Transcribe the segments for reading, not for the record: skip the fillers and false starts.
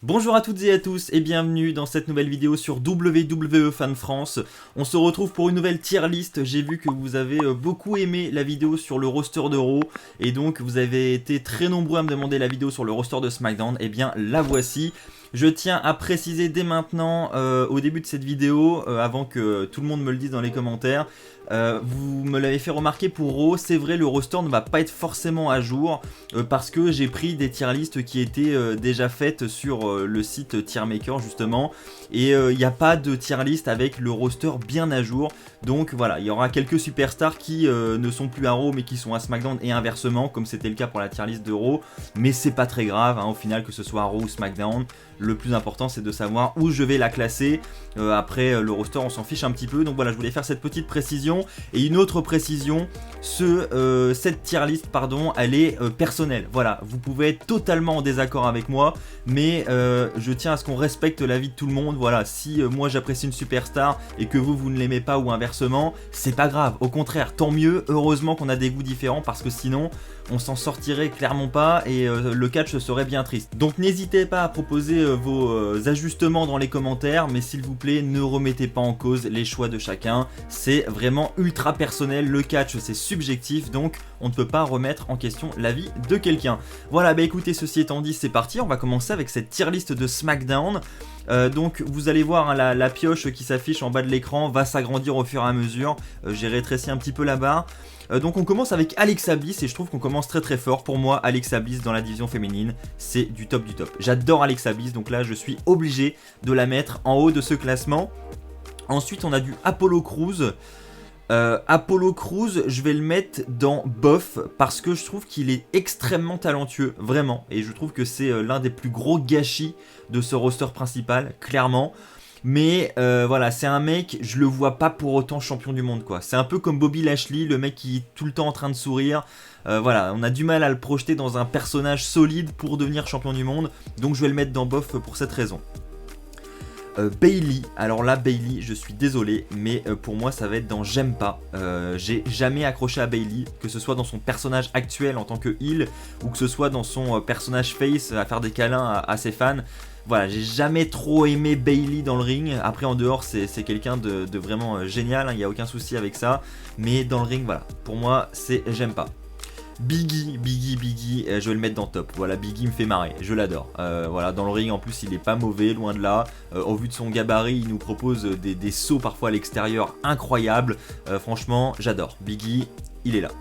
Bonjour à toutes et à tous et bienvenue dans cette nouvelle vidéo sur WWE Fan France. On se retrouve pour une nouvelle tier list. J'ai vu que vous avez beaucoup aimé la vidéo sur le roster de Raw et donc vous avez été très nombreux à me demander la vidéo sur le roster de SmackDown. Et bien la voici. Je tiens à préciser dès maintenant, au début de cette vidéo, avant que tout le monde me le dise dans les commentaires, vous me l'avez fait remarquer pour Raw, c'est vrai le roster ne va pas être forcément à jour parce que j'ai pris des tier lists qui étaient déjà faites sur le site Tiermaker justement et il n'y a pas de tier list avec le roster bien à jour, donc voilà, il y aura quelques superstars qui ne sont plus à Raw mais qui sont à SmackDown et inversement comme c'était le cas pour la tier list de Raw, mais c'est pas très grave hein, au final que ce soit à Raw ou SmackDown. Le plus important c'est de savoir où je vais la classer, après le roster on s'en fiche un petit peu, donc voilà je voulais faire cette petite précision. Et une autre précision, cette tier list pardon, elle est personnelle, voilà, vous pouvez être totalement en désaccord avec moi, mais je tiens à ce qu'on respecte l'avis de tout le monde, voilà, si moi j'apprécie une superstar et que vous ne l'aimez pas ou inversement, c'est pas grave, au contraire, tant mieux, heureusement qu'on a des goûts différents parce que sinon on s'en sortirait clairement pas et le catch serait bien triste. Donc n'hésitez pas à proposer vos ajustements dans les commentaires, mais s'il vous plaît ne remettez pas en cause les choix de chacun, c'est vraiment ultra personnel, le catch c'est subjectif donc on ne peut pas remettre en question l'avis de quelqu'un. Voilà, bah écoutez, ceci étant dit, c'est parti, on va commencer avec cette tier list de SmackDown. Donc vous allez voir hein, la pioche qui s'affiche en bas de l'écran va s'agrandir au fur et à mesure, j'ai rétréci un petit peu la barre. Donc on commence avec Alexa Bliss et je trouve qu'on commence très très fort. Pour moi Alexa Bliss dans la division féminine c'est du top du top. J'adore Alexa Bliss donc là je suis obligé de la mettre en haut de ce classement. Ensuite on a du Apollo Crews. Apollo Crews je vais le mettre dans bof parce que je trouve qu'il est extrêmement talentueux vraiment et je trouve que c'est l'un des plus gros gâchis de ce roster principal clairement. Mais voilà, c'est un mec, je le vois pas pour autant champion du monde quoi. C'est un peu comme Bobby Lashley, le mec qui est tout le temps en train de sourire. Voilà, on a du mal à le projeter dans un personnage solide pour devenir champion du monde. Donc je vais le mettre dans bof pour cette raison. Bayley, alors là Bayley, je suis désolé, mais pour moi ça va être dans j'aime pas. J'ai jamais accroché à Bayley, que ce soit dans son personnage actuel en tant que heel ou que ce soit dans son personnage face à faire des câlins à ses fans. Voilà, j'ai jamais trop aimé Bayley dans le ring. Après en dehors c'est quelqu'un de vraiment génial, il n'y a aucun souci avec ça. Mais dans le ring voilà, pour moi c'est j'aime pas. Biggie, je vais le mettre dans top. Voilà, Biggie me fait marrer, je l'adore. Voilà, dans le ring en plus il est pas mauvais, loin de là. Au vu de son gabarit, il nous propose des sauts parfois à l'extérieur incroyables. Franchement, j'adore. Biggie, il est là.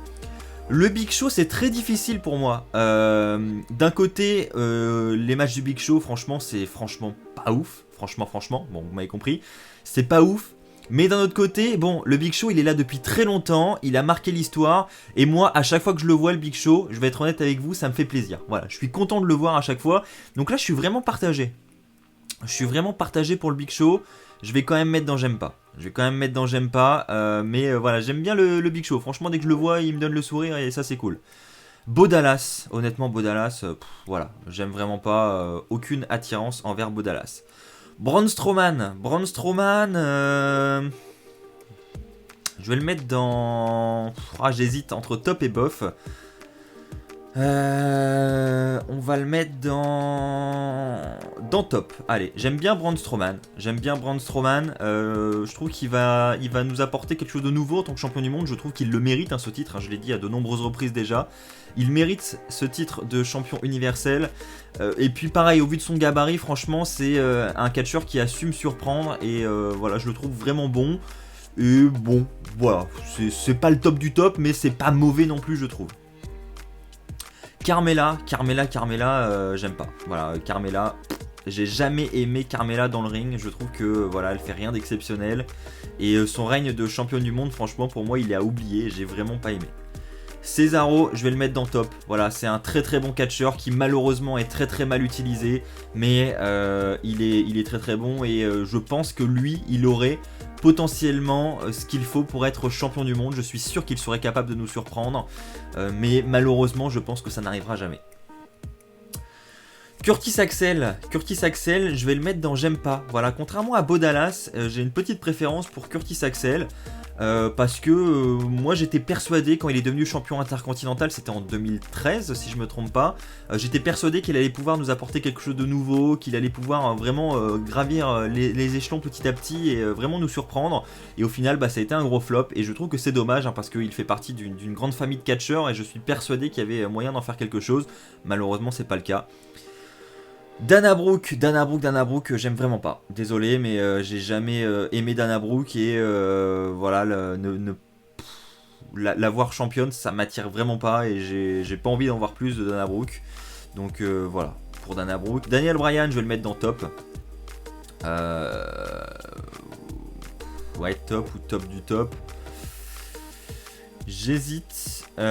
Le Big Show c'est très difficile pour moi. D'un côté, les matchs du Big Show, franchement, c'est franchement pas ouf. Franchement, bon, vous m'avez compris. C'est pas ouf. Mais d'un autre côté, bon, le Big Show il est là depuis très longtemps, il a marqué l'histoire, et moi à chaque fois que je le vois le Big Show, je vais être honnête avec vous, ça me fait plaisir. Voilà, je suis content de le voir à chaque fois, donc là je suis vraiment partagé. Je suis vraiment partagé pour le Big Show, je vais quand même mettre dans j'aime pas. Mais voilà, j'aime bien le Big Show, franchement dès que je le vois il me donne le sourire et ça c'est cool. Bo Dallas, honnêtement Bo Dallas, voilà, j'aime vraiment pas, aucune attirance envers Bo Dallas. Braun Strowman, je vais le mettre dans... j'hésite entre top et bof. On va le mettre dans top. Allez, j'aime bien Braun Strowman. Je trouve qu'il va nous apporter quelque chose de nouveau en tant que champion du monde. Je trouve qu'il le mérite hein, ce titre, hein, je l'ai dit à de nombreuses reprises déjà. Il mérite ce titre de champion universel. Et puis pareil, au vu de son gabarit, franchement, c'est un catcheur qui assume surprendre. Et voilà, je le trouve vraiment bon. Et bon, voilà, c'est pas le top du top, mais c'est pas mauvais non plus, je trouve. Carmella, j'aime pas. Voilà, Carmella, j'ai jamais aimé Carmella dans le ring. Je trouve que voilà, elle fait rien d'exceptionnel. Et son règne de championne du monde, franchement, pour moi, il est à oublier. J'ai vraiment pas aimé. Cesaro, je vais le mettre dans top. Voilà, c'est un très très bon catcheur qui malheureusement est très très mal utilisé. Mais il est très très bon et je pense que lui, il aurait potentiellement ce qu'il faut pour être champion du monde. Je suis sûr qu'il serait capable de nous surprendre. Mais malheureusement, je pense que ça n'arrivera jamais. Curtis Axel, je vais le mettre dans j'aime pas. Voilà, contrairement à Bo Dallas, j'ai une petite préférence pour Curtis Axel. parce que moi j'étais persuadé quand il est devenu champion intercontinental, c'était en 2013 si je me trompe pas, j'étais persuadé qu'il allait pouvoir nous apporter quelque chose de nouveau, qu'il allait pouvoir vraiment gravir les échelons petit à petit et vraiment nous surprendre, et au final bah, ça a été un gros flop, et je trouve que c'est dommage hein, parce qu'il fait partie d'une grande famille de catcheurs et je suis persuadé qu'il y avait moyen d'en faire quelque chose. Malheureusement c'est pas le cas. Dana Brooke, j'aime vraiment pas. Désolé, mais j'ai jamais aimé Dana Brooke et voilà, la voir championne, ça m'attire vraiment pas et j'ai pas envie d'en voir plus de Dana Brooke. Donc voilà, pour Dana Brooke. Daniel Bryan, je vais le mettre dans top. Ouais, top ou top du top. J'hésite. Ouais,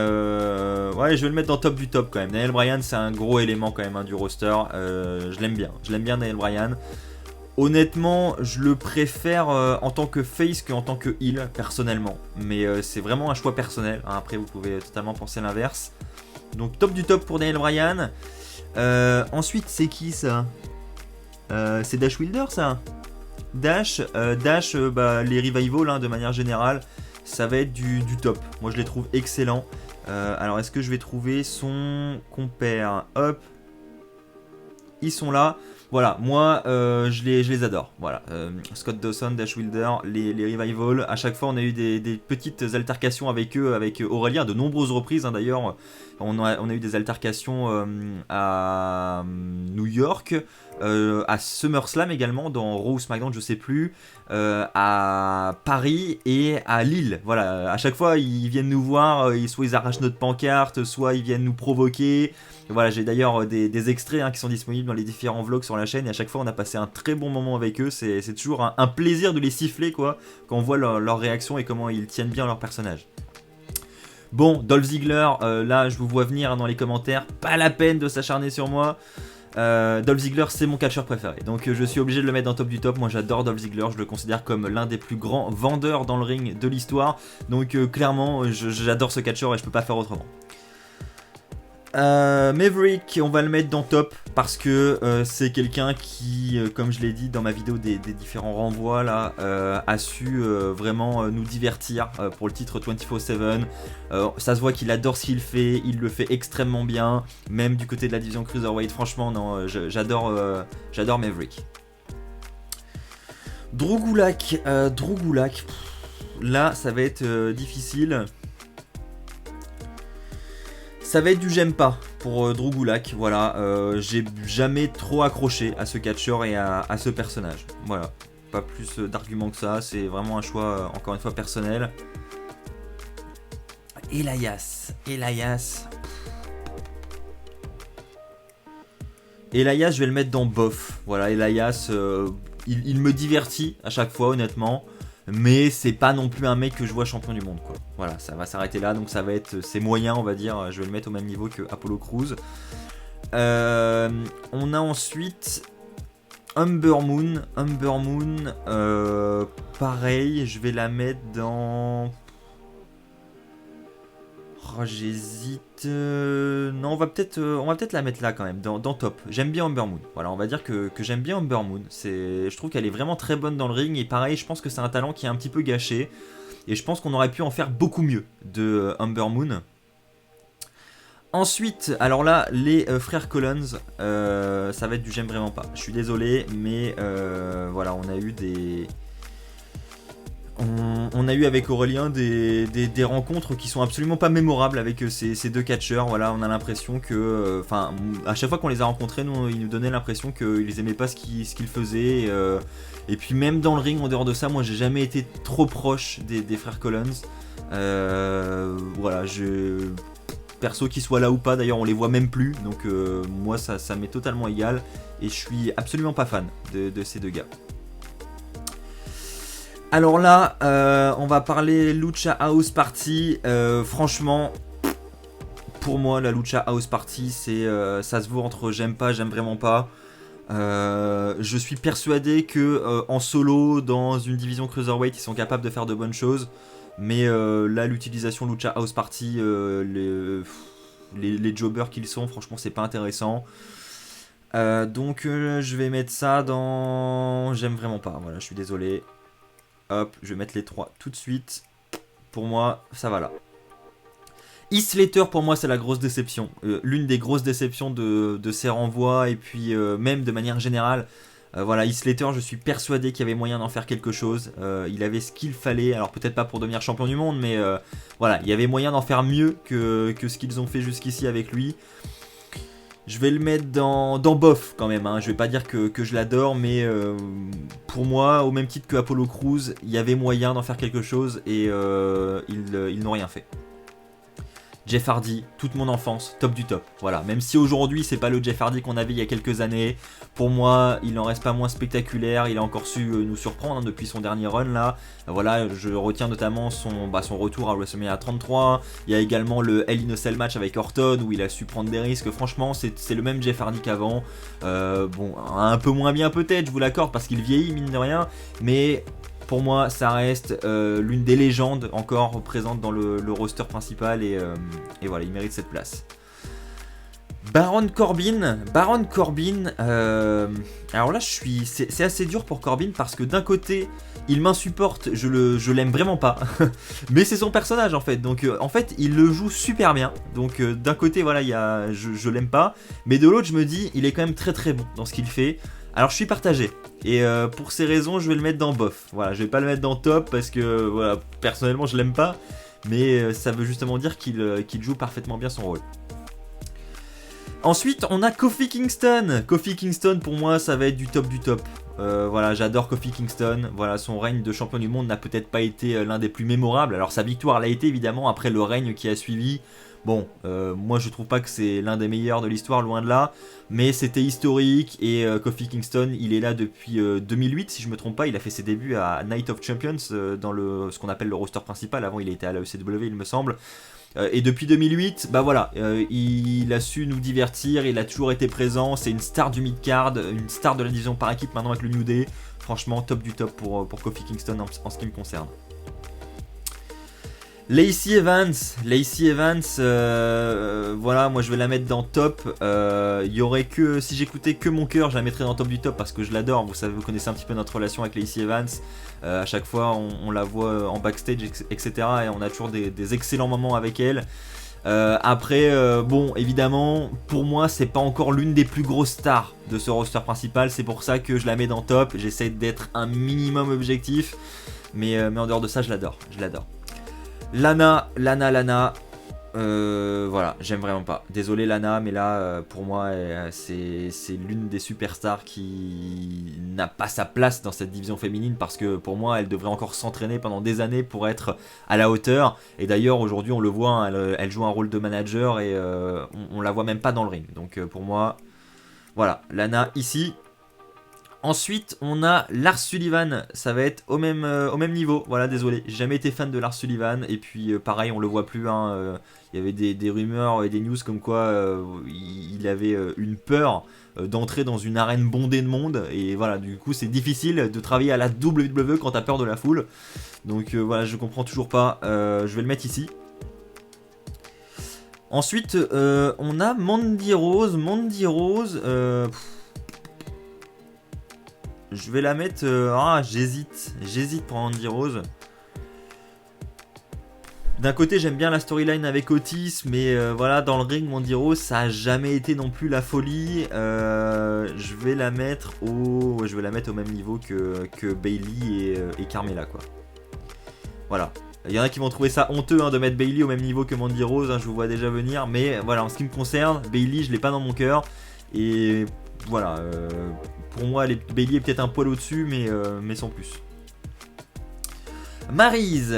je vais le mettre dans top du top quand même. Daniel Bryan, c'est un gros élément quand même hein, du roster. Je l'aime bien. Je l'aime bien, Daniel Bryan. Honnêtement, je le préfère en tant que face qu'en tant que heel, personnellement. Mais c'est vraiment un choix personnel. Hein. Après, vous pouvez totalement penser l'inverse. Donc, top du top pour Daniel Bryan. Ensuite, c'est qui ça c'est Dash Wilder, ça Dash, bah, les revivals, hein, de manière générale, ça va être du top. Moi, je les trouve excellents. Alors, est-ce que je vais trouver son compère? Hop. Ils sont là. Voilà, moi je les adore. Voilà, Scott Dawson, Dash Wilder, les Revival. À chaque fois, on a eu des petites altercations avec eux, avec Aurélien, de nombreuses reprises hein, d'ailleurs. On a eu des altercations à New York, à SummerSlam également, dans Raw ou SmackDown, je sais plus, à Paris et à Lille. Voilà, à chaque fois, ils viennent nous voir, soit ils arrachent notre pancarte, soit ils viennent nous provoquer. Voilà, j'ai d'ailleurs des extraits hein, qui sont disponibles dans les différents vlogs sur la chaîne, et à chaque fois on a passé un très bon moment avec eux. C'est toujours un plaisir de les siffler quoi, quand on voit leur réaction et comment ils tiennent bien leur personnage. Bon, Dolph Ziggler, là je vous vois venir hein, dans les commentaires, pas la peine de s'acharner sur moi. Dolph Ziggler c'est mon catcheur préféré, donc je suis obligé de le mettre dans top du top. Moi j'adore Dolph Ziggler, je le considère comme l'un des plus grands vendeurs dans le ring de l'histoire, donc clairement j'adore ce catcheur et je peux pas faire autrement. Maverick, on va le mettre dans top parce que c'est quelqu'un qui, comme je l'ai dit dans ma vidéo des différents renvois là, a su vraiment nous divertir pour le titre 24/7. Ça se voit qu'il adore ce qu'il fait, il le fait extrêmement bien, même du côté de la division Cruiserweight. Franchement, non, j'adore Maverick. Drew Gulak, là ça va être difficile. Ça va être du j'aime pas pour Drew Gulak, voilà, j'ai jamais trop accroché à ce catcheur et à ce personnage, voilà, pas plus d'arguments que ça, c'est vraiment un choix, encore une fois, personnel. Elias, je vais le mettre dans bof, voilà, Elias, il me divertit à chaque fois, honnêtement. Mais c'est pas non plus un mec que je vois champion du monde quoi. Voilà, ça va s'arrêter là, donc ça va être ses moyens on va dire, je vais le mettre au même niveau que Apollo Crews. On a ensuite Humber Moon, pareil, je vais la mettre dans... Oh, j'hésite. Non, on va peut-être la mettre là quand même, dans top. J'aime bien Humber Moon. Voilà, on va dire que j'aime bien Humber Moon. Je trouve qu'elle est vraiment très bonne dans le ring. Et pareil, je pense que c'est un talent qui est un petit peu gâché. Et je pense qu'on aurait pu en faire beaucoup mieux de Humber Moon. Ensuite, alors là, les frères Collins, ça va être du j'aime vraiment pas. Je suis désolé, mais voilà, on a eu des... On a eu avec Aurélien des rencontres qui sont absolument pas mémorables avec ces deux catcheurs. Voilà, on a l'impression que, enfin, à chaque fois qu'on les a rencontrés, ils nous donnaient l'impression qu'ils aimaient pas ce qu'ils faisaient. Et puis même dans le ring, en dehors de ça, moi j'ai jamais été trop proche des frères Collins. Voilà, perso qu'ils soient là ou pas, d'ailleurs on les voit même plus. Donc moi ça m'est totalement égal et je suis absolument pas fan de ces deux gars. Alors là, on va parler Lucha House Party. Franchement, pour moi, la Lucha House Party, ça se vaut entre j'aime pas, j'aime vraiment pas. Je suis persuadé que en solo, dans une division Cruiserweight, ils sont capables de faire de bonnes choses. Mais là, l'utilisation Lucha House Party, les jobbers qu'ils sont, franchement, c'est pas intéressant. Donc, je vais mettre ça dans... J'aime vraiment pas, voilà, je suis désolé. Hop, je vais mettre les trois tout de suite. pour moi, ça va là. Heath Slater, pour moi, c'est la grosse déception. L'une des grosses déceptions de ces renvois, et puis même de manière générale. Voilà, Heath Slater, je suis persuadé qu'il y avait moyen d'en faire quelque chose. Il avait ce qu'il fallait, alors peut-être pas pour devenir champion du monde, mais voilà, il y avait moyen d'en faire mieux que ce qu'ils ont fait jusqu'ici avec lui. Je vais le mettre dans bof quand même, hein. Je vais pas dire que je l'adore, mais pour moi, au même titre que Apollo Crews, il y avait moyen d'en faire quelque chose et ils n'ont rien fait. Jeff Hardy, toute mon enfance, top du top. Voilà, même si aujourd'hui c'est pas le Jeff Hardy qu'on avait il y a quelques années, pour moi il n'en reste pas moins spectaculaire, il a encore su nous surprendre hein, depuis son dernier run là. Voilà, je retiens notamment son retour à WrestleMania 33, il y a également le Hell in a Cell match avec Orton où il a su prendre des risques, franchement c'est le même Jeff Hardy qu'avant. Bon, un peu moins bien peut-être, je vous l'accorde parce qu'il vieillit mine de rien, mais... Pour moi, ça reste l'une des légendes encore présentes dans le roster principal et voilà, il mérite cette place. Baron Corbin, alors là c'est assez dur pour Corbin parce que d'un côté il m'insupporte, je l'aime vraiment pas, mais c'est son personnage en fait, donc en fait il le joue super bien, donc d'un côté voilà je l'aime pas, mais de l'autre je me dis il est quand même très très bon dans ce qu'il fait. Alors je suis partagé et pour ces raisons je vais le mettre dans bof. Voilà, je vais pas le mettre dans top parce que voilà, personnellement je l'aime pas, mais ça veut justement dire qu'il joue parfaitement bien son rôle. Ensuite on a Kofi Kingston. Kofi Kingston pour moi ça va être du top du top. Voilà, j'adore Kofi Kingston. Voilà, son règne de champion du monde n'a peut-être pas été l'un des plus mémorables. Alors sa victoire l'a été évidemment après le règne qui a suivi. Bon, moi je trouve pas que c'est l'un des meilleurs de l'histoire, loin de là, mais c'était historique et Kofi Kingston il est là depuis 2008 si je me trompe pas, il a fait ses débuts à Night of Champions dans ce qu'on appelle le roster principal, avant il était à la ECW il me semble, et depuis 2008, bah voilà, il a su nous divertir, il a toujours été présent, c'est une star du mid-card, une star de la division par équipe maintenant avec le New Day, franchement top du top pour Kofi Kingston en ce qui me concerne. Lacey Evans, voilà, moi je vais la mettre dans top. Il y aurait que, si j'écoutais que mon cœur, je la mettrais dans top du top parce que je l'adore. Vous savez, vous connaissez un petit peu notre relation avec Lacey Evans. À chaque fois, on la voit en backstage, etc. Et on a toujours des excellents moments avec elle. Après, bon, évidemment, pour moi, c'est pas encore l'une des plus grosses stars de ce roster principal. C'est pour ça que je la mets dans top. J'essaie d'être un minimum objectif, mais en dehors de ça, je l'adore. Lana, voilà, j'aime vraiment pas. Désolé Lana, mais là, pour moi, c'est l'une des superstars qui n'a pas sa place dans cette division féminine parce que pour moi, elle devrait encore s'entraîner pendant des années pour être à la hauteur. Et d'ailleurs, aujourd'hui, on le voit, hein, elle joue un rôle de manager et on la voit même pas dans le ring. Donc pour moi, voilà, Lana ici. Ensuite, on a Lars Sullivan, ça va être au même niveau. Voilà, désolé, j'ai jamais été fan de Lars Sullivan. Et puis, pareil, on le voit plus. Hein, il y avait des rumeurs et des news comme quoi il avait une peur d'entrer dans une arène bondée de monde. Et voilà, du coup, c'est difficile de travailler à la WWE quand t'as peur de la foule. Donc voilà, je comprends toujours pas. Je vais le mettre ici. Ensuite, on a Mandy Rose. Je vais la mettre... j'hésite pour Mandy Rose. D'un côté, j'aime bien la storyline avec Otis, mais voilà, dans le ring, Mandy Rose, ça a jamais été non plus la folie. Je vais la mettre au même niveau que Bayley et Carmella, quoi. Voilà. Il y en a qui vont trouver ça honteux hein, de mettre Bayley au même niveau que Mandy Rose, hein, je vous vois déjà venir. Mais voilà, en ce qui me concerne, Bayley, je l'ai pas dans mon cœur. Et voilà... pour moi, Bayley est peut-être un poil au-dessus, mais sans plus. Maryse.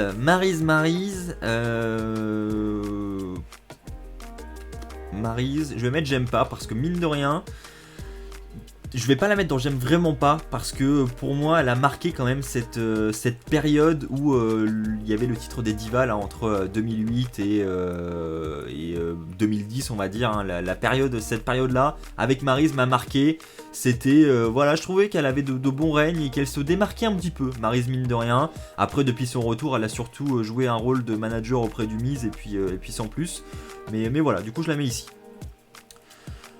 Je vais mettre j'aime pas parce que mine de rien, je vais pas la mettre dans j'aime vraiment pas parce que pour moi elle a marqué quand même cette période où il y avait le titre des divas là, entre 2008 et 2010 on va dire hein, cette période là avec Maryse m'a marqué. C'était voilà, je trouvais qu'elle avait de bons règnes et qu'elle se démarquait un petit peu, Maryse mine de rien. Après depuis son retour elle a surtout joué un rôle de manager auprès du Miz et puis sans plus, mais voilà, du coup je la mets ici.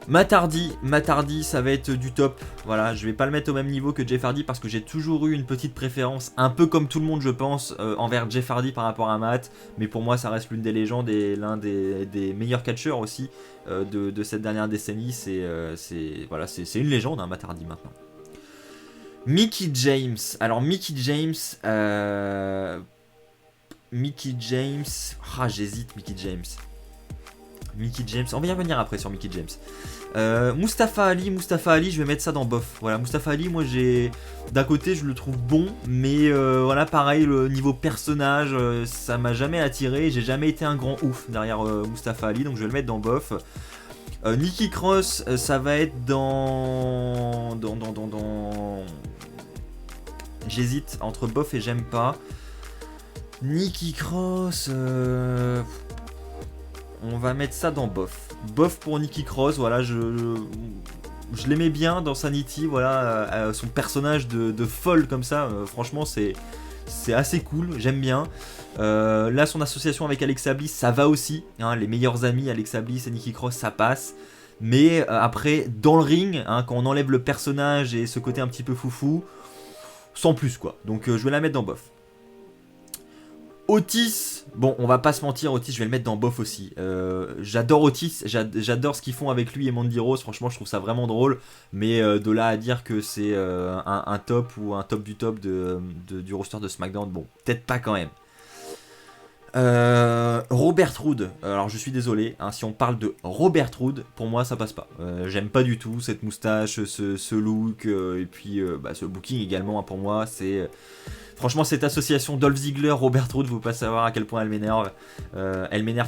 Matt Hardy, ça va être du top. Voilà, je vais pas le mettre au même niveau que Jeff Hardy parce que j'ai toujours eu une petite préférence, un peu comme tout le monde je pense, envers Jeff Hardy par rapport à Matt. Mais pour moi ça reste l'une des légendes et l'un des meilleurs catcheurs aussi de cette dernière décennie. Voilà, c'est une légende, hein, Matt Hardy maintenant. Mickie James. Alors Mickie James. Ah, j'hésite, Mickie James. On va y revenir après sur Mickie James. Mustafa Ali, je vais mettre ça dans bof. Voilà, Mustafa Ali, moi j'ai. D'un côté, je le trouve bon, mais voilà, pareil, le niveau personnage, ça m'a jamais attiré. J'ai jamais été un grand ouf derrière Mustafa Ali, donc je vais le mettre dans bof. Nikki Cross, ça va être dans. J'hésite entre bof et j'aime pas. Nikki Cross. On va mettre ça dans bof. Bof pour Nikki Cross, voilà, je l'aimais bien dans Sanity, voilà, son personnage de folle comme ça, franchement c'est assez cool, j'aime bien. Là son association avec Alexa Bliss, ça va aussi, hein, les meilleurs amis, Alexa Bliss et Nikki Cross, ça passe. Mais après, dans le ring, hein, quand on enlève le personnage et ce côté un petit peu foufou, sans plus quoi. Donc je vais la mettre dans bof. Otis, bon, on va pas se mentir, Otis, je vais le mettre dans bof aussi. J'adore Otis, j'adore ce qu'ils font avec lui et Mandy Rose, franchement, je trouve ça vraiment drôle. Mais de là à dire que c'est un top ou un top du top du roster de SmackDown, bon, peut-être pas quand même. Robert Roode, alors je suis désolé, hein, si on parle de Robert Roode, pour moi ça passe pas. J'aime pas du tout cette moustache, ce look, et puis ce booking également, hein, pour moi c'est. Franchement, cette association Dolph Ziggler, Robert Roode, vous pouvez pas savoir à quel point elle m'énerve.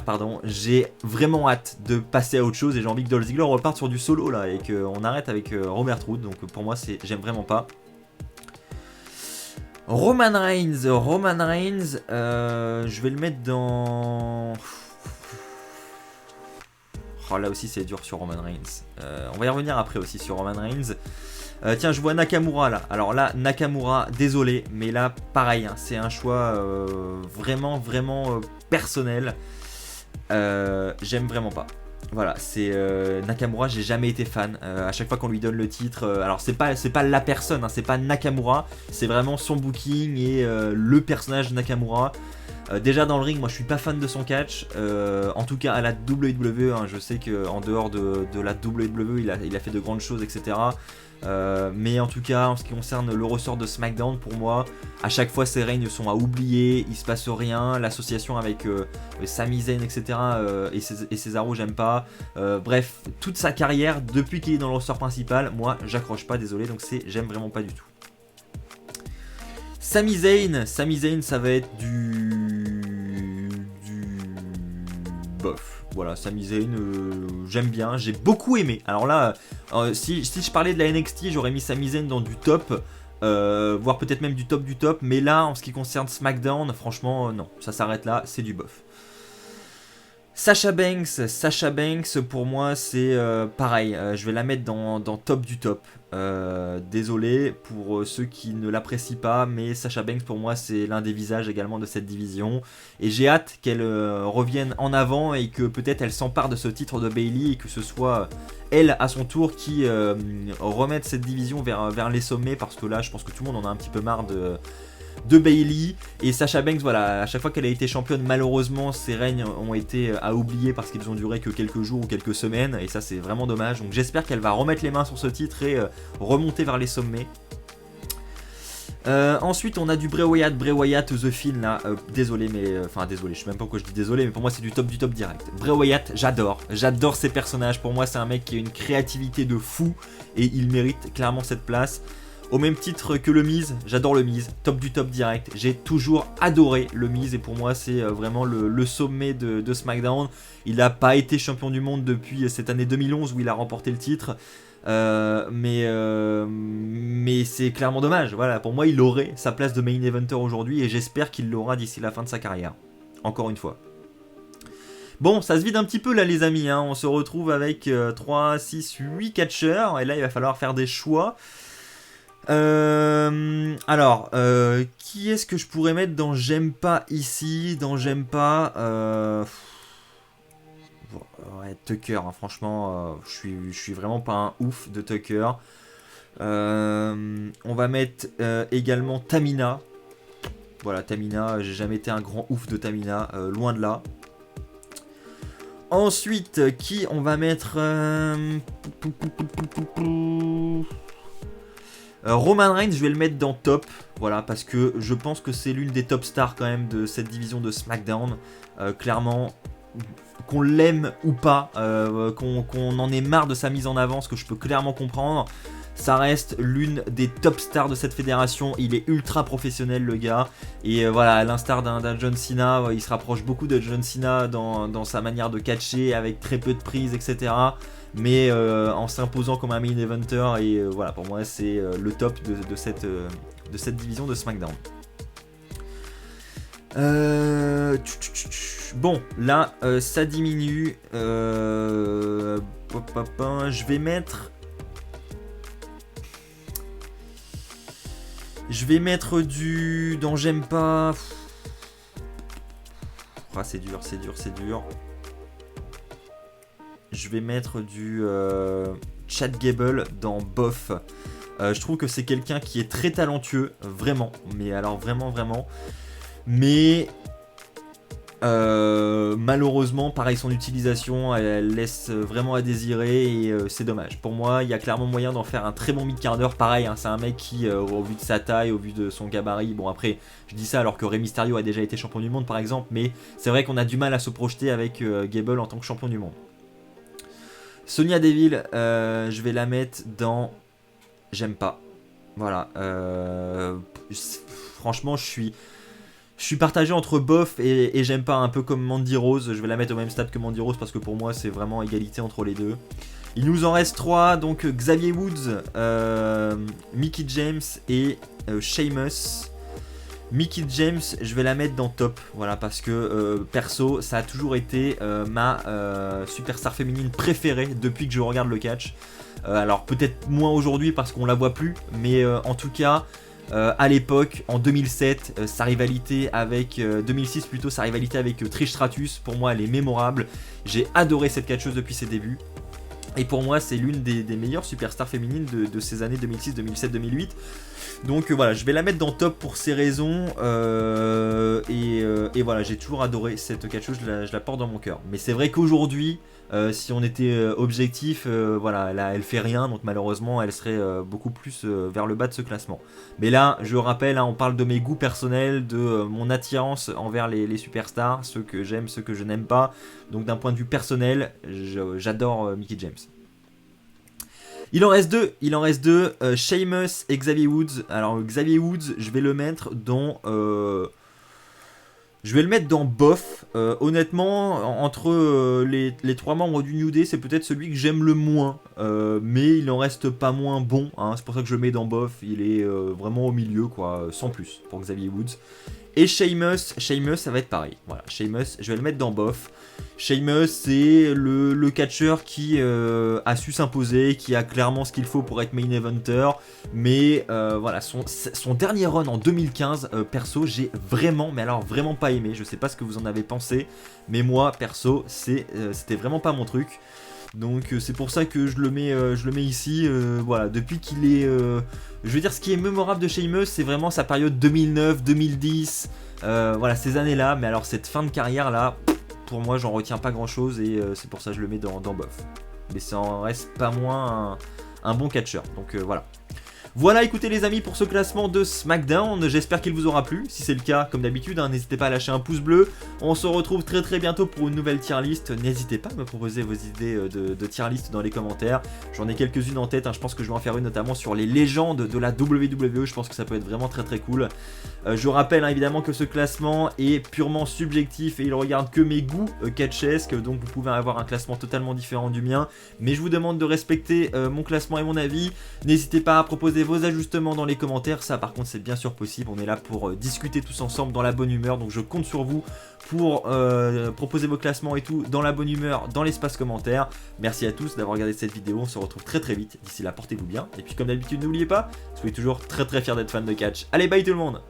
Pardon. J'ai vraiment hâte de passer à autre chose et j'ai envie que Dolph Ziggler reparte sur du solo là et qu'on arrête avec Robert Roode. Donc pour moi, j'aime vraiment pas. Roman Reigns, je vais le mettre dans. Oh, là aussi c'est dur sur Roman Reigns. On va y revenir après aussi sur Roman Reigns. Tiens, je vois Nakamura là. Alors là, Nakamura, désolé, mais là, pareil, hein, c'est un choix vraiment personnel. J'aime vraiment pas. Voilà, c'est Nakamura, j'ai jamais été fan. À chaque fois qu'on lui donne le titre, alors c'est pas la personne, hein, c'est pas Nakamura, c'est vraiment son booking et le personnage de Nakamura. Déjà dans le ring, moi je suis pas fan de son catch, en tout cas à la WWE, hein, je sais qu'en dehors de la WWE il a fait de grandes choses, etc. Mais en tout cas en ce qui concerne le ressort de SmackDown, pour moi à chaque fois ses règnes sont à oublier, il se passe rien, l'association avec Sami Zayn, etc. Et Cesaro, j'aime pas. Bref, toute sa carrière depuis qu'il est dans le ressort principal, moi j'accroche pas, désolé, donc j'aime vraiment pas du tout. Sami Zayn, ça va être du bof. Voilà, Sami Zayn, j'aime bien, j'ai beaucoup aimé. Alors là, si je parlais de la NXT, j'aurais mis Sami Zayn dans du top, voire peut-être même du top. Mais là, en ce qui concerne SmackDown, franchement, non, ça s'arrête là, c'est du bof. Sasha Banks, pour moi, c'est pareil. Je vais la mettre dans top du top. Désolé pour ceux qui ne l'apprécient pas, mais Sasha Banks, pour moi, c'est l'un des visages également de cette division. Et j'ai hâte qu'elle revienne en avant et que peut-être elle s'empare de ce titre de Bayley et que ce soit elle, à son tour, qui remette cette division vers les sommets. Parce que là, je pense que tout le monde en a un petit peu marre de Bayley. Et Sasha Banks, voilà, à chaque fois qu'elle a été championne, malheureusement ses règnes ont été à oublier parce qu'ils ont duré que quelques jours ou quelques semaines, et ça c'est vraiment dommage. Donc j'espère qu'elle va remettre les mains sur ce titre et remonter vers les sommets. Ensuite on a du Bray Wyatt The Fiend là, désolé, je sais même pas pourquoi je dis désolé, mais pour moi c'est du top direct. Bray Wyatt, j'adore ses personnages, pour moi c'est un mec qui a une créativité de fou et il mérite clairement cette place. Au même titre que le Miz, j'adore le Miz, top du top direct. J'ai toujours adoré le Miz et pour moi c'est vraiment le sommet de SmackDown. Il n'a pas été champion du monde depuis cette année 2011 où il a remporté le titre. Mais c'est clairement dommage. Voilà, pour moi il aurait sa place de main eventer aujourd'hui et j'espère qu'il l'aura d'ici la fin de sa carrière. Encore une fois. Bon, ça se vide un petit peu là les amis, hein. On se retrouve avec 3, 6, 8 catcheurs et là il va falloir faire des choix. Alors, qui est-ce que je pourrais mettre dans j'aime pas ici, dans j'aime pas ouais, Tucker, hein, franchement, je suis vraiment pas un ouf de Tucker. On va mettre également Tamina. Voilà, Tamina, j'ai jamais été un grand ouf de Tamina, loin de là. Ensuite, qui on va mettre Roman Reigns, je vais le mettre dans top, voilà, parce que je pense que c'est l'une des top stars quand même de cette division de SmackDown. Clairement, qu'on l'aime ou pas, qu'on en ait marre de sa mise en avant, ce que je peux clairement comprendre, ça reste l'une des top stars de cette fédération. Il est ultra professionnel, le gars, et voilà, à l'instar d'un John Cena, il se rapproche beaucoup de John Cena dans sa manière de catcher, avec très peu de prises, etc. Mais en s'imposant comme un main eventer, et voilà, pour moi c'est le top de cette division de SmackDown. Bon, là ça diminue. Je vais mettre du... dans j'aime pas. Ah, c'est dur. Je vais mettre du Chad Gable dans bof. Je trouve que c'est quelqu'un qui est très talentueux, vraiment. Mais alors vraiment. Mais malheureusement, pareil, son utilisation, elle laisse vraiment à désirer, et c'est dommage. Pour moi, il y a clairement moyen d'en faire un très bon mid-carder. Pareil, hein, c'est un mec qui, au vu de sa taille, au vu de son gabarit, bon après, je dis ça alors que Rey Mysterio a déjà été champion du monde par exemple, mais c'est vrai qu'on a du mal à se projeter avec Gable en tant que champion du monde. Sonya Deville, je vais la mettre dans j'aime pas. Voilà. Franchement, je suis partagé entre bof et j'aime pas, un peu comme Mandy Rose. Je vais la mettre au même stade que Mandy Rose parce que pour moi c'est vraiment égalité entre les deux. Il nous en reste 3, donc Xavier Woods, Mickie James et Sheamus. Mickie James, je vais la mettre dans top, voilà, parce que perso, ça a toujours été ma superstar féminine préférée depuis que je regarde le catch. Alors peut-être moins aujourd'hui parce qu'on la voit plus, mais en tout cas, à l'époque, en 2007, sa rivalité avec 2006 plutôt, sa rivalité avec Trish Stratus, pour moi elle est mémorable. J'ai adoré cette catcheuse depuis ses débuts. Et pour moi, c'est l'une des meilleures superstars féminines de ces années 2006, 2007, 2008. Donc voilà, je vais la mettre dans top pour ces raisons. Et voilà, j'ai toujours adoré cette catcheuse, je la porte dans mon cœur. Mais c'est vrai qu'aujourd'hui, si on était objectif, voilà, là, elle fait rien. Donc malheureusement, elle serait beaucoup plus vers le bas de ce classement. Mais là, je rappelle, hein, on parle de mes goûts personnels, de mon attirance envers les superstars, ceux que j'aime, ceux que je n'aime pas. Donc d'un point de vue personnel, j'adore Mickie James. Il en reste deux, Sheamus et Xavier Woods. Alors Xavier Woods, je vais le mettre dans bof. Honnêtement, entre les trois membres du New Day, c'est peut-être celui que j'aime le moins. Mais il en reste pas moins bon, hein. C'est pour ça que je le mets dans bof. Il est vraiment au milieu, quoi, sans plus pour Xavier Woods. Et Sheamus, ça va être pareil. Voilà, Sheamus, je vais le mettre dans bof. Sheamus, c'est le catcheur qui a su s'imposer, qui a clairement ce qu'il faut pour être main eventer. Mais voilà, son dernier run en 2015, perso, j'ai vraiment, mais alors vraiment pas aimé. Je sais pas ce que vous en avez pensé, mais moi, perso, c'était vraiment pas mon truc. Donc c'est pour ça que je le mets ici. Voilà, depuis qu'il est... je veux dire, ce qui est mémorable de Sheamus, c'est vraiment sa période 2009, 2010. Voilà, ces années-là. Mais alors cette fin de carrière-là, pour moi, j'en retiens pas grand-chose. Et c'est pour ça que je le mets dans bof. Mais ça en reste pas moins un bon catcheur. Donc voilà. Voilà, écoutez les amis, pour ce classement de SmackDown, j'espère qu'il vous aura plu. Si c'est le cas, comme d'habitude, hein, n'hésitez pas à lâcher un pouce bleu. On se retrouve très bientôt pour une nouvelle tier list. N'hésitez pas à me proposer vos idées de tier list dans les commentaires. J'en ai quelques-unes en tête, hein. Je pense que je vais en faire une notamment sur les légendes de la WWE. Je pense que ça peut être vraiment très cool. Je rappelle, hein, évidemment que ce classement est purement subjectif et il regarde que mes goûts catchesques. Donc vous pouvez avoir un classement totalement différent du mien. Mais je vous demande de respecter mon classement et mon avis. N'hésitez pas à proposer vos ajustements dans les commentaires, ça par contre c'est bien sûr possible, on est là pour discuter tous ensemble dans la bonne humeur, donc je compte sur vous pour proposer vos classements et tout dans la bonne humeur, dans l'espace commentaire. Merci à tous d'avoir regardé cette vidéo, on se retrouve très vite, d'ici là portez-vous bien, et puis comme d'habitude n'oubliez pas, soyez toujours très fiers d'être fan de catch. Allez, bye tout le monde.